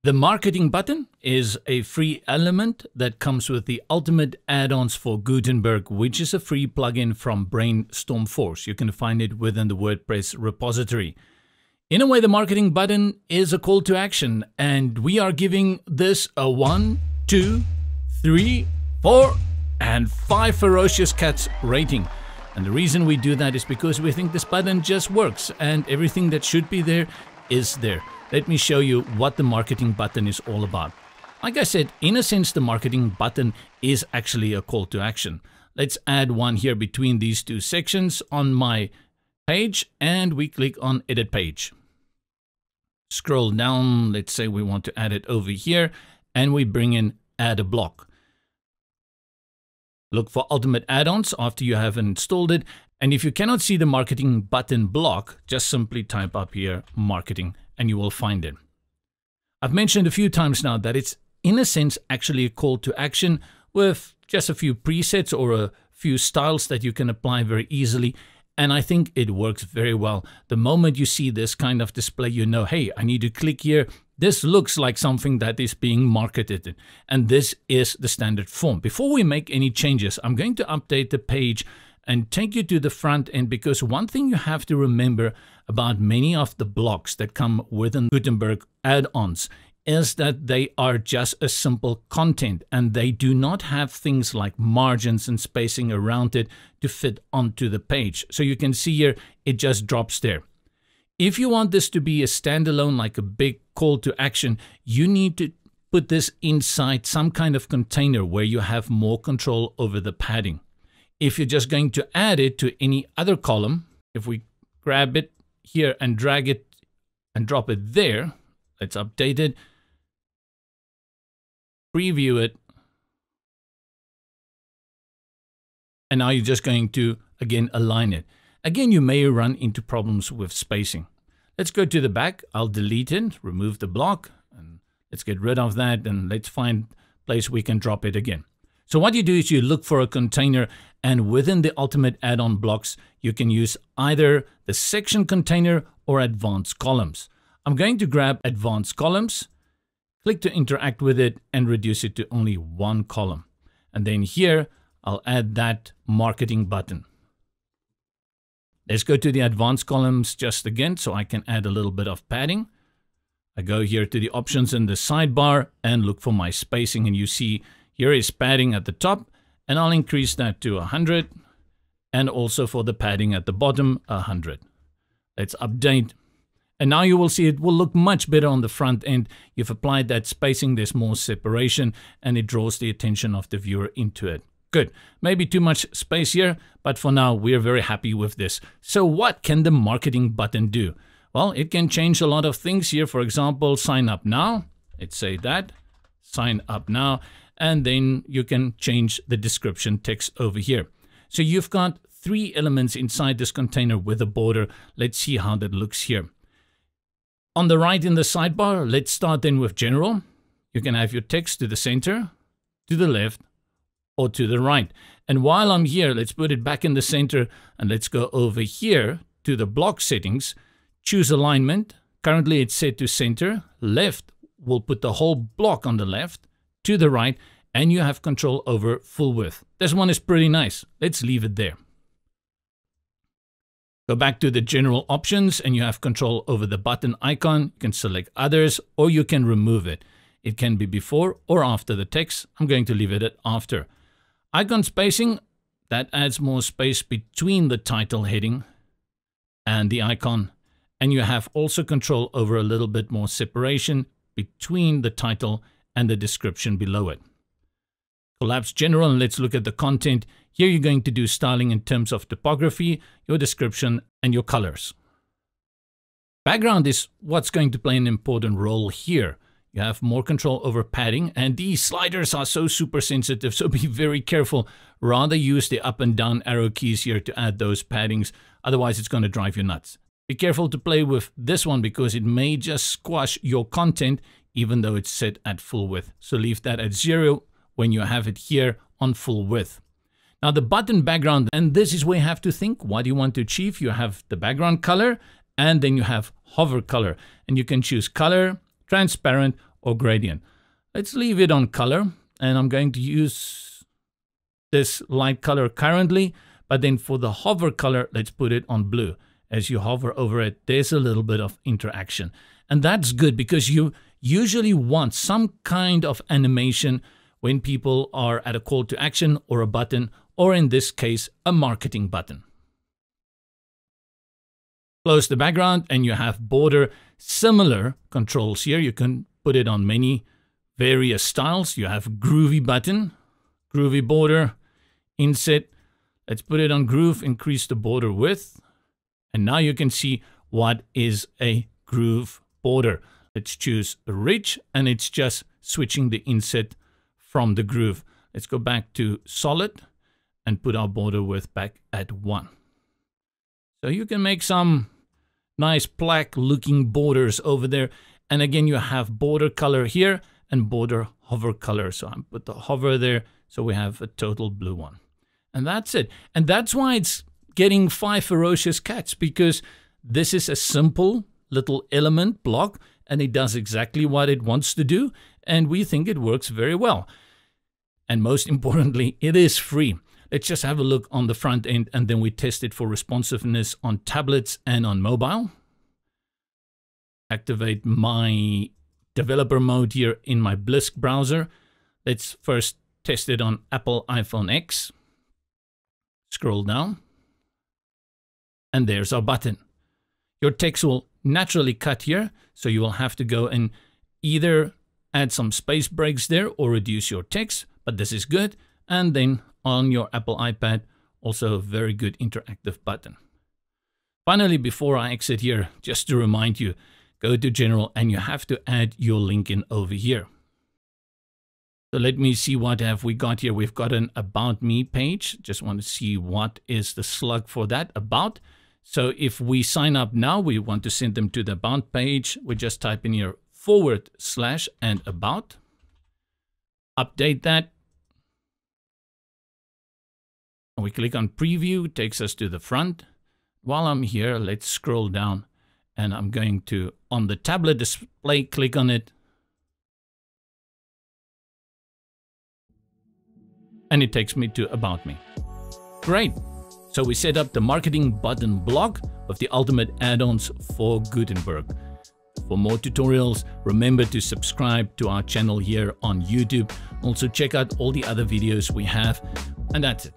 The marketing button is a free element that comes with the ultimate add-ons for Gutenberg, which is a free plugin from Brainstorm Force. You can find it within the WordPress repository. In a way, the marketing button is a call to action, and we are giving this a 1, 2, 3, 4, and 5 ferocious cats rating. And the reason we do that is because we think this button just works, and everything that should be there is there. Let me show you what the marketing button is all about. Like I said, in a sense, the marketing button is actually a call to action. Let's add one here between these two sections on my page, and we click on Edit Page. Scroll down, let's say we want to add it over here, and we bring in Add a Block. Look for Ultimate Add-ons after you have installed it, and if you cannot see the marketing button block, just simply type up here marketing and you will find it. I've mentioned a few times now that it's in a sense actually a call to action with just a few presets or a few styles that you can apply very easily, and I think it works very well. The moment you see this kind of display, you know, hey, I need to click here. This looks like something that is being marketed, and this is the standard form. Before we make any changes, I'm going to update the page and take you to the front end, because one thing you have to remember about many of the blocks that come within Gutenberg add-ons is that they are just a simple content, and they do not have things like margins and spacing around it to fit onto the page. So you can see here, it just drops there. If you want this to be a standalone, like a big call to action, you need to put this inside some kind of container where you have more control over the padding. If you're just going to add it to any other column, if we grab it here and drag it and drop it there, let's update it, preview it, and now you're just going to, again, align it. Again, you may run into problems with spacing. Let's go to the back. I'll delete it, remove the block, and let's get rid of that, and let's find a place we can drop it again. So what you do is you look for a container, and within the ultimate add-on blocks, you can use either the section container or advanced columns. I'm going to grab advanced columns, click to interact with it, and reduce it to only one column. And then here, I'll add that marketing button. Let's go to the advanced columns just again, so I can add a little bit of padding. I go here to the options in the sidebar and look for my spacing, and you see here is padding at the top, and I'll increase that to 100, and also for the padding at the bottom, 100. Let's update. And now you will see it will look much better on the front end. You've applied that spacing, there's more separation, and it draws the attention of the viewer into it. Good. Maybe too much space here, but for now, we're very happy with this. So what can the marketing button do? Well, it can change a lot of things here. For example, sign up now. Let's say that. Sign up now. And then you can change the description text over here. So you've got 3 elements inside this container with a border. Let's see how that looks here. On the right in the sidebar, let's start then with general. You can have your text to the center, to the left, or to the right. And while I'm here, let's put it back in the center, and let's go over here to the block settings, choose alignment. Currently it's set to center. Left, we'll put the whole block on the left, to the right, and you have control over full width. This one is pretty nice. Let's leave it there. Go back to the general options, and you have control over the button icon. You can select others, or you can remove it. It can be before or after the text. I'm going to leave it at after. Icon spacing, that adds more space between the title heading and the icon. And you have also control over a little bit more separation between the title and the description below it. Collapse general, and let's look at the content. Here you're going to do styling in terms of typography, your description, and your colors. Background is what's going to play an important role here. You have more control over padding, and these sliders are so super sensitive, so be very careful. Rather use the up and down arrow keys here to add those paddings, otherwise it's going to drive you nuts. Be careful to play with this one because it may just squash your content even though it's set at full width. So leave that at 0 when you have it here on full width. Now the button background, and this is where you have to think, what do you want to achieve? You have the background color, and then you have hover color, and you can choose color, transparent, or gradient. Let's leave it on color, and I'm going to use this light color currently, but then for the hover color, let's put it on blue. As you hover over it, there's a little bit of interaction. And that's good because you usually want some kind of animation when people are at a call to action or a button, or in this case, a marketing button. Close the background and you have border. Similar controls here. You can put it on many various styles. You have groovy button, groovy border, inset. Let's put it on groove, increase the border width. And now you can see what is a groove border. Let's choose rich, and it's just switching the inset from the groove. Let's go back to solid and put our border width back at 1. So you can make some nice plaque looking borders over there. And again, you have border color here and border hover color. So I put the hover there, so we have a total blue one. And that's it. And that's why it's getting 5 ferocious cats, because this is a simple little element block and it does exactly what it wants to do, and we think it works very well. And most importantly, it is free. Let's just have a look on the front end, and then we test it for responsiveness on tablets and on mobile. Activate my developer mode here in my Blisk browser. Let's first test it on Apple iPhone X. Scroll down. And there's our button. Your text will naturally cut here, so you will have to go and either add some space breaks there or reduce your text, but this is good. And then on your Apple iPad, also a very good interactive button. Finally, before I exit here, just to remind you, go to General and you have to add your link in over here. So let me see what have we got here. We've got an About Me page. Just want to see what is the slug for that, About. So if we sign up now, we want to send them to the About page. We just type in here / and About. Update that. And we click on Preview, it takes us to the front. While I'm here, let's scroll down. And I'm going to, on the tablet display, click on it. And it takes me to About Me. Great. So we set up the marketing button block with the ultimate add-ons for Gutenberg. For more tutorials, remember to subscribe to our channel here on YouTube. Also check out all the other videos we have. And that's it.